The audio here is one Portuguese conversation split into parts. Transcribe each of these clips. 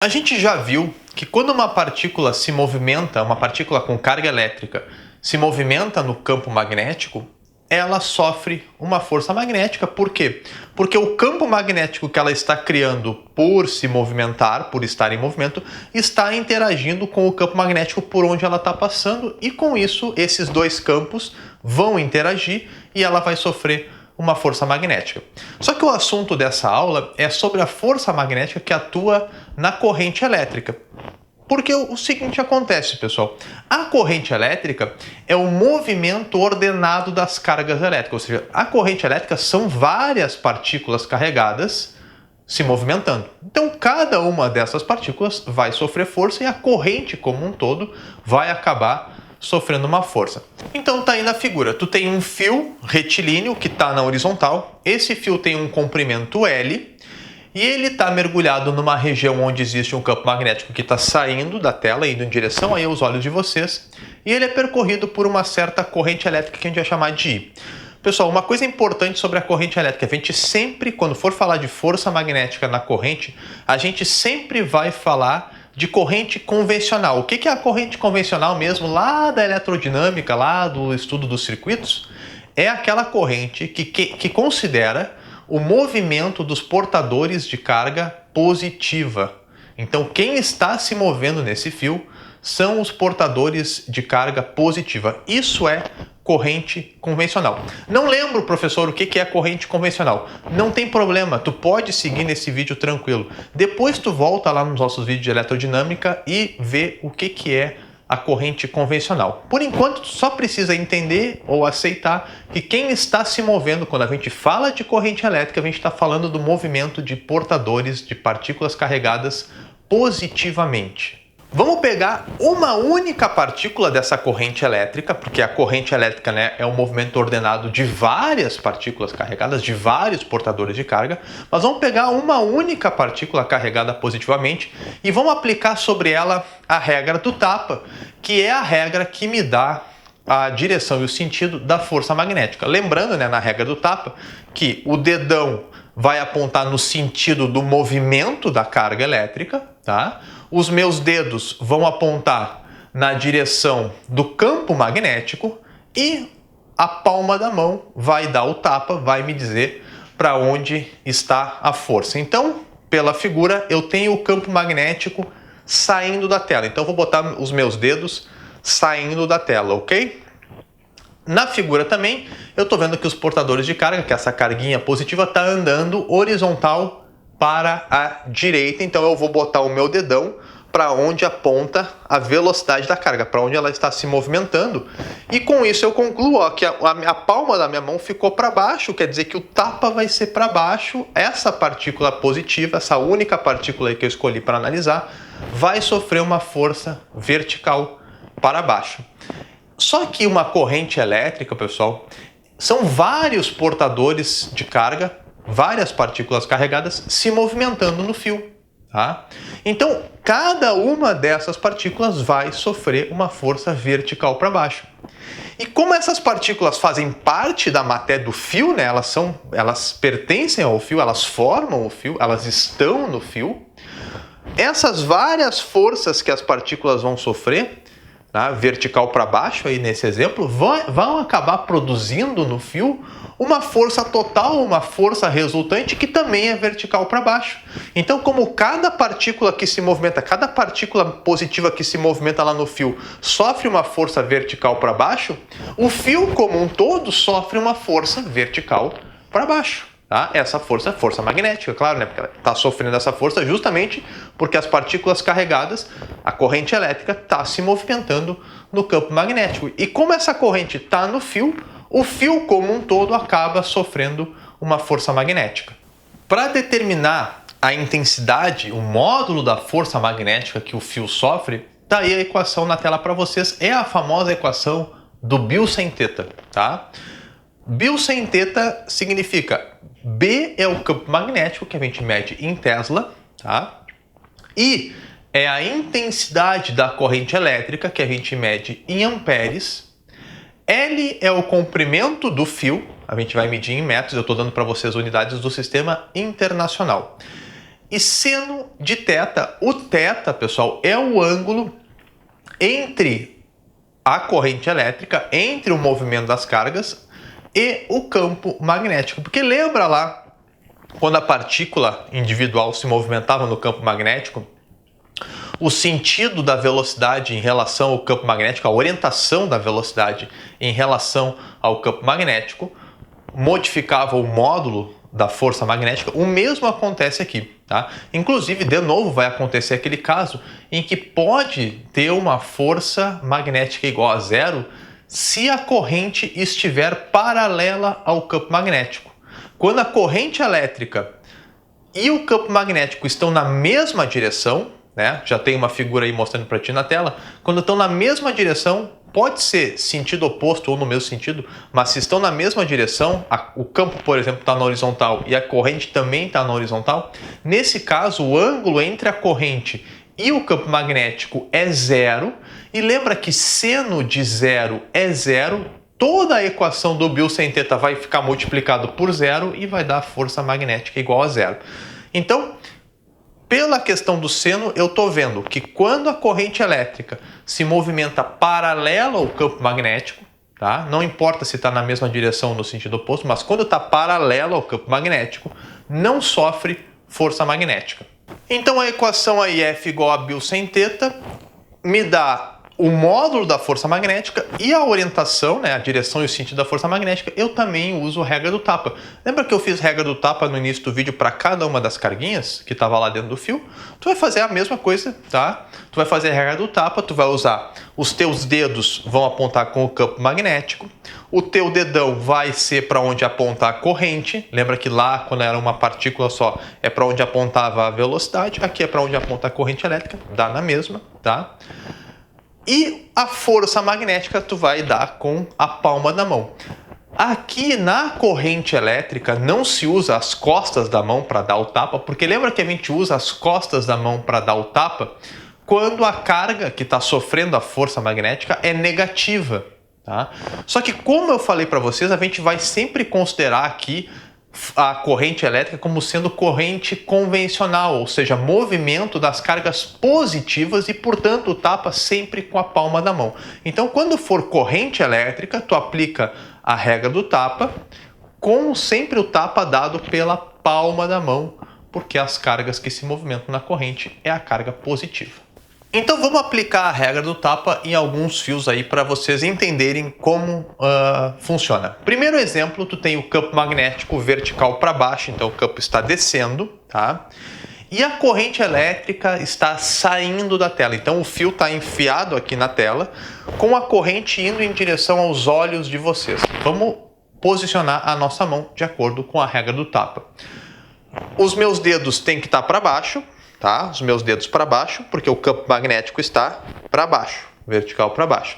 A gente já viu que quando uma partícula se movimenta, uma partícula com carga elétrica, se movimenta no campo magnético, ela sofre uma força magnética. Por quê? Porque o campo magnético que ela está criando por se movimentar, por estar em movimento, está interagindo com o campo magnético por onde ela está passando e com isso esses dois campos vão interagir e ela vai sofrer uma força magnética. Só que o assunto dessa aula é sobre a força magnética que atua na corrente elétrica. Porque o seguinte acontece, pessoal, a corrente elétrica é o movimento ordenado das cargas elétricas, ou seja, a corrente elétrica são várias partículas carregadas se movimentando. Então, cada uma dessas partículas vai sofrer força e a corrente como um todo vai acabar sofrendo uma força. Então tá aí na figura, tu tem um fio retilíneo que está na horizontal, esse fio tem um comprimento L, e ele está mergulhado numa região onde existe um campo magnético que está saindo da tela, indo em direção aí aos olhos de vocês, e ele é percorrido por uma certa corrente elétrica que a gente vai chamar de I. Pessoal, uma coisa importante sobre a corrente elétrica, a gente sempre, quando for falar de força magnética na corrente, a gente sempre vai falar de corrente convencional. O que é a corrente convencional mesmo, lá da eletrodinâmica, lá do estudo dos circuitos? É aquela corrente que considera o movimento dos portadores de carga positiva. Então, quem está se movendo nesse fio são os portadores de carga positiva. Isso é corrente convencional. Não lembro, professor, o que é corrente convencional. Não tem problema, tu pode seguir nesse vídeo tranquilo. Depois tu volta lá nos nossos vídeos de eletrodinâmica e vê o que é a corrente convencional. Por enquanto, tu só precisa entender ou aceitar que quem está se movendo, quando a gente fala de corrente elétrica, a gente está falando do movimento de portadores de partículas carregadas positivamente. Vamos pegar uma única partícula dessa corrente elétrica, porque a corrente elétrica, né, é um movimento ordenado de várias partículas carregadas, de vários portadores de carga, mas vamos pegar uma única partícula carregada positivamente e vamos aplicar sobre ela a regra do tapa, que é a regra que me dá a direção e o sentido da força magnética. Lembrando, né, na regra do tapa, que o dedão vai apontar no sentido do movimento da carga elétrica, tá? Os meus dedos vão apontar na direção do campo magnético e a palma da mão vai dar o tapa, vai me dizer para onde está a força. Então, pela figura, eu tenho o campo magnético saindo da tela. Então, eu vou botar os meus dedos saindo da tela, ok? Na figura também, eu estou vendo que os portadores de carga, que essa carguinha positiva, está andando horizontal para a direita. Então eu vou botar o meu dedão para onde aponta a velocidade da carga, para onde ela está se movimentando. E com isso eu concluo que a palma da minha mão ficou para baixo, quer dizer que o tapa vai ser para baixo. Essa partícula positiva, essa única partícula aí que eu escolhi para analisar, vai sofrer uma força vertical para baixo. Só que uma corrente elétrica, pessoal, são vários portadores de carga, várias partículas carregadas se movimentando no fio, tá? Então, cada uma dessas partículas vai sofrer uma força vertical para baixo. E como essas partículas fazem parte da matéria do fio, né? Elas pertencem ao fio, elas formam o fio, elas estão no fio. Essas várias forças que as partículas vão sofrer, tá, vertical para baixo, aí nesse exemplo, vão acabar produzindo no fio uma força total, uma força resultante que também é vertical para baixo. Então, como cada partícula que se movimenta, cada partícula positiva que se movimenta lá no fio sofre uma força vertical para baixo, o fio como um todo sofre uma força vertical para baixo. Tá? Essa força é força magnética, claro, né? Porque ela está sofrendo essa força justamente porque as partículas carregadas, a corrente elétrica, está se movimentando no campo magnético. E como essa corrente está no fio, o fio como um todo acaba sofrendo uma força magnética. Para determinar a intensidade, o módulo da força magnética que o fio sofre, tá aí a equação na tela para vocês. É a famosa equação do Bill sem θ, tá? Bill sem θ significa B é o campo magnético que a gente mede em Tesla, tá? I é a intensidade da corrente elétrica que a gente mede em amperes. L é o comprimento do fio, a gente vai medir em metros, eu estou dando para vocês unidades do sistema internacional. e seno de θ. O θ, pessoal, é o ângulo entre a corrente elétrica, entre o movimento das cargas e o campo magnético. Porque lembra lá, quando a partícula individual se movimentava no campo magnético, o sentido da velocidade em relação ao campo magnético, a orientação da velocidade em relação ao campo magnético, modificava o módulo da força magnética. O mesmo acontece aqui, tá? Inclusive, de novo, vai acontecer aquele caso em que pode ter uma força magnética igual a zero se a corrente estiver paralela ao campo magnético. Quando a corrente elétrica e o campo magnético estão na mesma direção, né? Já tem uma figura aí mostrando para ti na tela. Quando estão na mesma direção, pode ser sentido oposto ou no mesmo sentido, mas se estão na mesma direção, o campo, por exemplo, está na horizontal e a corrente também está na horizontal, nesse caso, o ângulo entre a corrente e o campo magnético é zero. E lembra que seno de zero é zero, toda a equação do Biot sem θ vai ficar multiplicado por zero e vai dar força magnética igual a zero. Então, pela questão do seno, eu estou vendo que quando a corrente elétrica se movimenta paralela ao campo magnético, tá? Não importa se está na mesma direção ou no sentido oposto, mas quando está paralela ao campo magnético, não sofre força magnética. Então a equação aí F igual a Biot sem θ me dá o módulo da força magnética e a orientação, né, a direção e o sentido da força magnética. Eu também uso a regra do tapa. Lembra que eu fiz regra do tapa no início do vídeo para cada uma das carguinhas que estava lá dentro do fio? Tu vai fazer a mesma coisa, tá? Tu vai fazer a regra do tapa, tu vai usar os teus dedos vão apontar com o campo magnético, o teu dedão vai ser para onde aponta a corrente. Lembra que lá, quando era uma partícula só, é para onde apontava a velocidade, aqui é para onde aponta a corrente elétrica, dá na mesma, tá? E a força magnética tu vai dar com a palma da mão. Aqui na corrente elétrica não se usa as costas da mão para dar o tapa, porque lembra que a gente usa as costas da mão para dar o tapa quando a carga que está sofrendo a força magnética é negativa, tá? Só que como eu falei para vocês, a gente vai sempre considerar aqui a corrente elétrica como sendo corrente convencional, ou seja, movimento das cargas positivas e, portanto, o tapa sempre com a palma da mão. Então, quando for corrente elétrica, tu aplica a regra do tapa, com sempre o tapa dado pela palma da mão, porque as cargas que se movimentam na corrente é a carga positiva. Então vamos aplicar a regra do tapa em alguns fios aí para vocês entenderem como funciona. Primeiro exemplo, tu tem o campo magnético vertical para baixo, então o campo está descendo, tá? E a corrente elétrica está saindo da tela. Então o fio está enfiado aqui na tela, com a corrente indo em direção aos olhos de vocês. Vamos posicionar a nossa mão de acordo com a regra do tapa. Os meus dedos têm que estar para baixo, tá? Os meus dedos para baixo, porque o campo magnético está para baixo, vertical para baixo.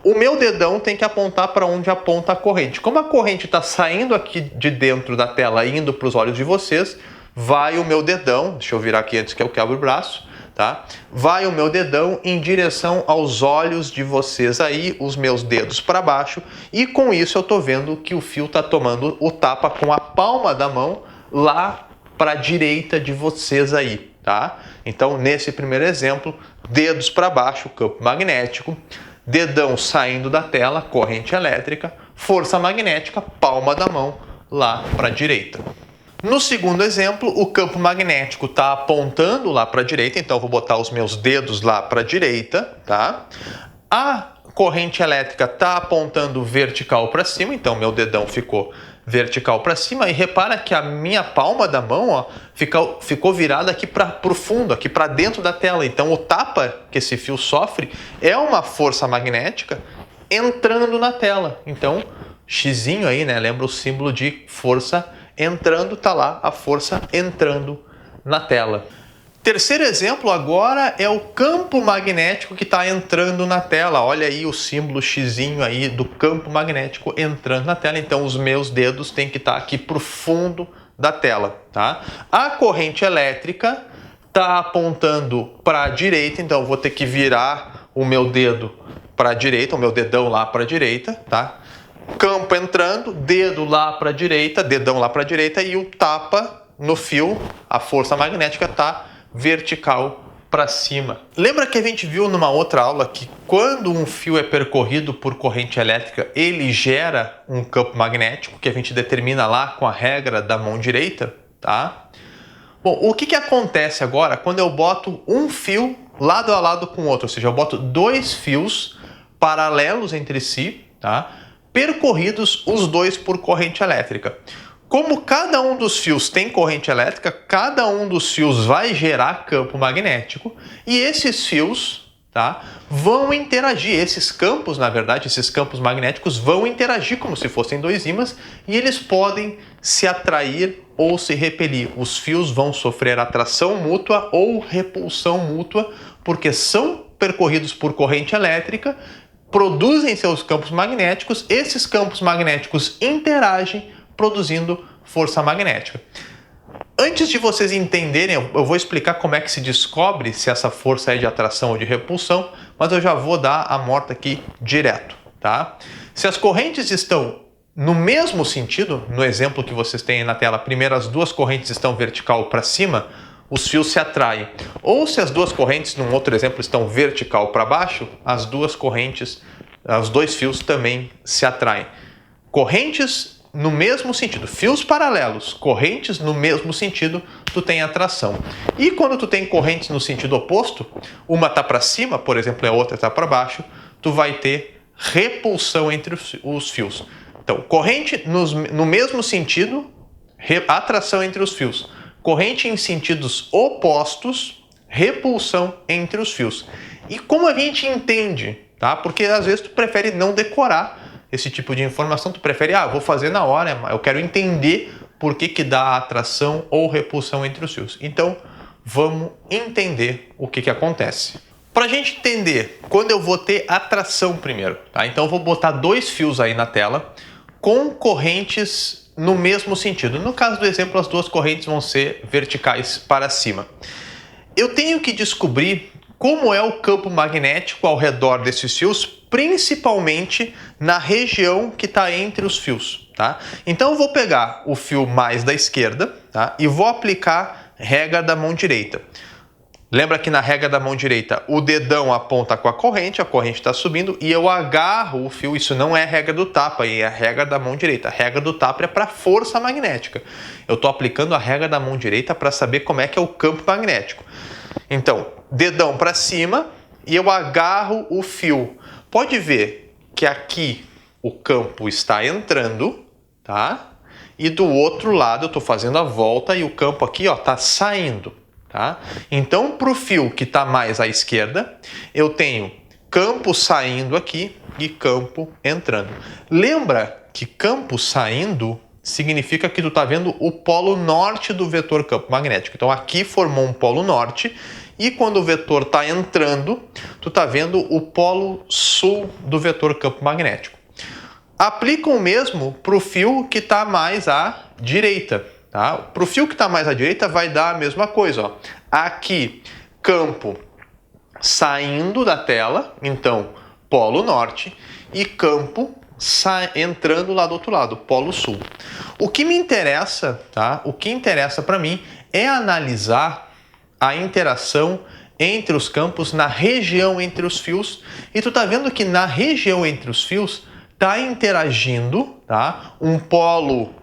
O meu dedão tem que apontar para onde aponta a corrente. Como a corrente está saindo aqui de dentro da tela, indo para os olhos de vocês, vai o meu dedão, deixa eu virar aqui antes que eu quebre o braço, tá? Vai o meu dedão em direção aos olhos de vocês aí, os meus dedos para baixo, e com isso eu estou vendo que o fio está tomando o tapa com a palma da mão lá para a direita de vocês aí, tá? Então, nesse primeiro exemplo, dedos para baixo, campo magnético, dedão saindo da tela, corrente elétrica, força magnética, palma da mão lá para a direita. No segundo exemplo, o campo magnético está apontando lá para a direita, então eu vou botar os meus dedos lá para a direita, tá? A corrente elétrica está apontando vertical para cima, então meu dedão ficou vertical para cima, e repara que a minha palma da mão, ó, ficou virada aqui para o fundo, aqui para dentro da tela. Então o tapa que esse fio sofre é uma força magnética entrando na tela. Então, xizinho aí, né, lembra o símbolo de força entrando, tá lá a força entrando na tela. Terceiro exemplo agora é o campo magnético que está entrando na tela. Olha aí o símbolo xizinho aí do campo magnético entrando na tela. Então os meus dedos têm que estar aqui para o fundo da tela, tá? A corrente elétrica está apontando para a direita, então eu vou ter que virar o meu dedo para a direita, o meu dedão lá para a direita, tá? Campo entrando, dedo lá para a direita, dedão lá para a direita, e o tapa no fio, a força magnética está vertical para cima. Lembra que a gente viu numa outra aula que quando um fio é percorrido por corrente elétrica, ele gera um campo magnético, que a gente determina lá com a regra da mão direita, tá? Bom, o que acontece agora quando eu boto um fio lado a lado com o outro? Ou seja, eu boto dois fios paralelos entre si, tá? Percorridos os dois por corrente elétrica. Como cada um dos fios tem corrente elétrica, cada um dos fios vai gerar campo magnético e esses fios, tá, vão interagir. Esses campos, na verdade, esses campos magnéticos vão interagir como se fossem dois ímãs e eles podem se atrair ou se repelir. Os fios vão sofrer atração mútua ou repulsão mútua porque são percorridos por corrente elétrica, produzem seus campos magnéticos, esses campos magnéticos interagem produzindo força magnética. Antes de vocês entenderem, eu vou explicar como é que se descobre se essa força é de atração ou de repulsão, mas eu já vou dar a morta aqui direto, tá? Se as correntes estão no mesmo sentido, no exemplo que vocês têm na tela, primeiro as duas correntes estão vertical para cima, os fios se atraem. Ou se as duas correntes, num outro exemplo, estão vertical para baixo, as duas correntes, os dois fios também se atraem. Correntes no mesmo sentido, fios paralelos, correntes no mesmo sentido, tu tem atração. E quando tu tem correntes no sentido oposto, uma está para cima, por exemplo, e a outra está para baixo, tu vai ter repulsão entre os fios. Então, corrente no mesmo sentido, atração entre os fios. Corrente em sentidos opostos, repulsão entre os fios. E como a gente entende, tá? Porque às vezes tu prefere não decorar esse tipo de informação, tu prefere, vou fazer na hora, eu quero entender por que dá atração ou repulsão entre os fios. Então, vamos entender o que acontece. Para a gente entender, quando eu vou ter atração primeiro, tá? Então eu vou botar dois fios aí na tela com correntes no mesmo sentido. No caso do exemplo, as duas correntes vão ser verticais para cima. Eu tenho que descobrir como é o campo magnético ao redor desses fios, principalmente na região que está entre os fios, tá? Então eu vou pegar o fio mais da esquerda, tá? E vou aplicar regra da mão direita. Lembra que na regra da mão direita o dedão aponta com a corrente está subindo e eu agarro o fio. Isso não é regra do tapa, é a regra da mão direita. A regra do tapa é para força magnética. Eu estou aplicando a regra da mão direita para saber como é que é o campo magnético. Então, dedão para cima e eu agarro o fio. Pode ver que aqui o campo está entrando, tá? E do outro lado eu estou fazendo a volta e o campo aqui está saindo. Tá? Então, para o fio que está mais à esquerda, eu tenho campo saindo aqui e campo entrando. Lembra que campo saindo significa que tu está vendo o polo norte do vetor campo magnético. Então, aqui formou um polo norte e quando o vetor está entrando, tu está vendo o polo sul do vetor campo magnético. Aplica o mesmo para o fio que está mais à direita. Tá? Para o fio que está mais à direita vai dar a mesma coisa. Ó. Aqui, campo saindo da tela, então polo norte, e campo entrando lá do outro lado, polo sul. O que me interessa, tá? O que interessa para mim é analisar a interação entre os campos na região entre os fios. E tu tá vendo que na região entre os fios está interagindo, tá? Um polo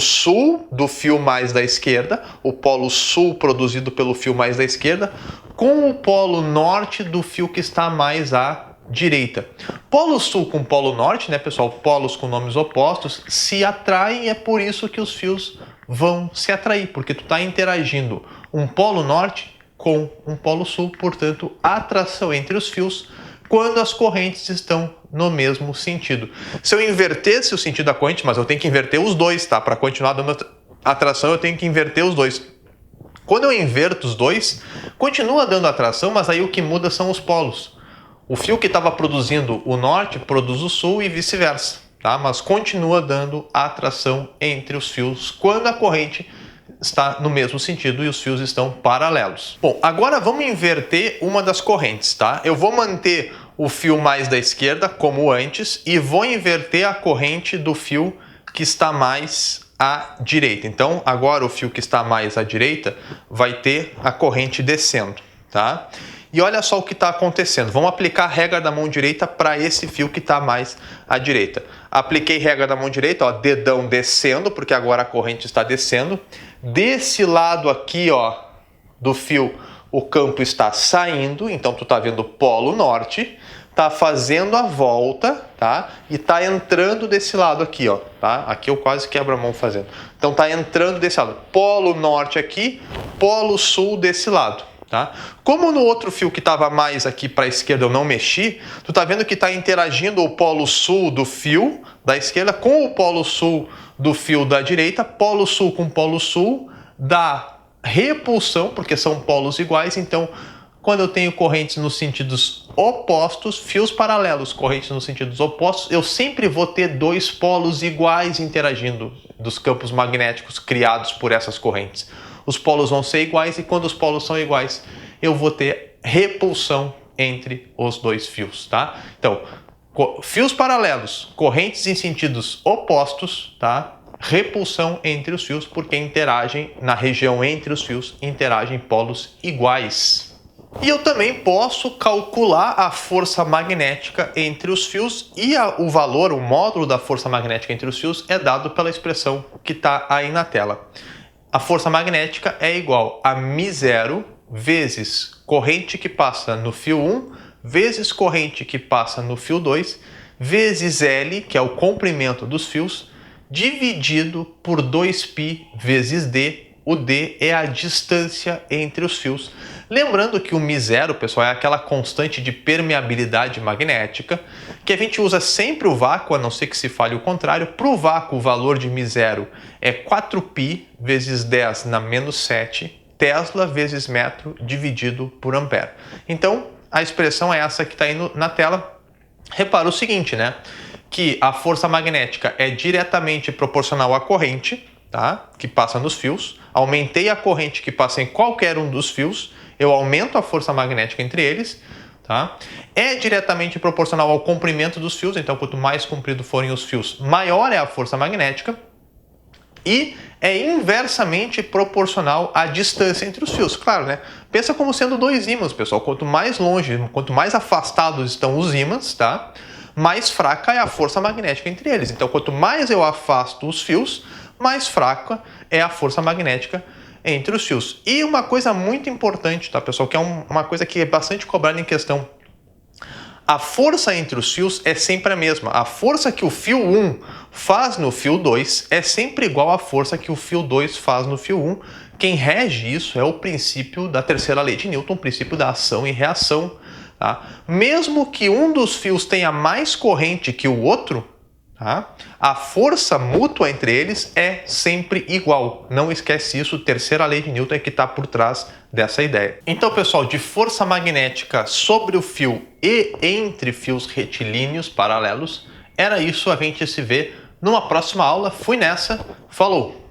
sul do fio mais da esquerda, o polo sul produzido pelo fio mais da esquerda, com o polo norte do fio que está mais à direita. Polo sul com polo norte, né, pessoal? Polos com nomes opostos se atraem e é por isso que os fios vão se atrair, porque tu está interagindo um polo norte com um polo sul, portanto, atração entre os fios quando as correntes estão no mesmo sentido. Se eu invertesse o sentido da corrente, mas eu tenho que inverter os dois, tá? Para continuar dando atração, eu tenho que inverter os dois. Quando eu inverto os dois, continua dando atração, mas aí o que muda são os polos. O fio que estava produzindo o norte produz o sul e vice-versa, tá? Mas continua dando atração entre os fios quando a corrente está no mesmo sentido e os fios estão paralelos. Bom, agora vamos inverter uma das correntes, tá? Eu vou manter o fio mais da esquerda como antes e vou inverter a corrente do fio que está mais à direita. Então, agora o fio que está mais à direita vai ter a corrente descendo, tá? E olha só o que está acontecendo. Vamos aplicar a regra da mão direita para esse fio que está mais à direita. Apliquei regra da mão direita, ó, dedão descendo, porque agora a corrente está descendo. Desse lado aqui, ó, do fio, o campo está saindo, então tu está vendo o polo norte, tá fazendo a volta, tá? E tá entrando desse lado aqui, ó, tá? Aqui eu quase quebro a mão fazendo. Então tá entrando desse lado. Polo norte aqui, polo sul desse lado, tá? Como no outro fio que estava mais aqui para a esquerda eu não mexi, tu tá vendo que está interagindo o polo sul do fio da esquerda com o polo sul do fio da direita. Polo sul com polo sul dá repulsão, porque são polos iguais. Então, quando eu tenho correntes nos sentidos opostos, fios paralelos, correntes nos sentidos opostos, eu sempre vou ter dois polos iguais interagindo dos campos magnéticos criados por essas correntes. Os polos vão ser iguais e quando os polos são iguais, eu vou ter repulsão entre os dois fios, tá? Então, fios paralelos, correntes em sentidos opostos, tá? Repulsão entre os fios, porque interagem na região entre os fios, interagem polos iguais. E eu também posso calcular a força magnética entre os fios e o valor, o módulo da força magnética entre os fios é dado pela expressão que está aí na tela. A força magnética é igual a μ0 vezes corrente que passa no fio 1 vezes corrente que passa no fio 2 vezes L, que é o comprimento dos fios, dividido por 2π vezes D. O D é a distância entre os fios. Lembrando que o μ0, pessoal, é aquela constante de permeabilidade magnética, que a gente usa sempre o vácuo, a não ser que se fale o contrário. Para o vácuo, o valor de μ0 é 4π vezes 10 na menos 7, Tesla vezes metro dividido por ampere. Então, a expressão é essa que está aí na tela. Repara o seguinte, né? Que a força magnética é diretamente proporcional à corrente, tá? Que passa nos fios. Aumentei a corrente que passa em qualquer um dos fios, eu aumento a força magnética entre eles, tá? É diretamente proporcional ao comprimento dos fios, então quanto mais comprido forem os fios, maior é a força magnética. E é inversamente proporcional à distância entre os fios. Claro, né? Pensa como sendo dois ímãs, pessoal. Quanto mais longe, quanto mais afastados estão os ímãs, tá? Mais fraca é a força magnética entre eles. Então, quanto mais eu afasto os fios, mais fraca é a força magnética entre os fios. E uma coisa muito importante, tá, pessoal, que é uma coisa que é bastante cobrada em questão. A força entre os fios é sempre a mesma. A força que o fio 1 faz no fio 2 é sempre igual à força que o fio 2 faz no fio 1. Quem rege isso é o princípio da terceira lei de Newton, o princípio da ação e reação. Tá? Mesmo que um dos fios tenha mais corrente que o outro, tá? A força mútua entre eles é sempre igual. Não esquece isso, terceira lei de Newton é que está por trás dessa ideia. Então, pessoal, de força magnética sobre o fio e entre fios retilíneos paralelos, era isso. A gente se vê numa próxima aula. Fui nessa, falou!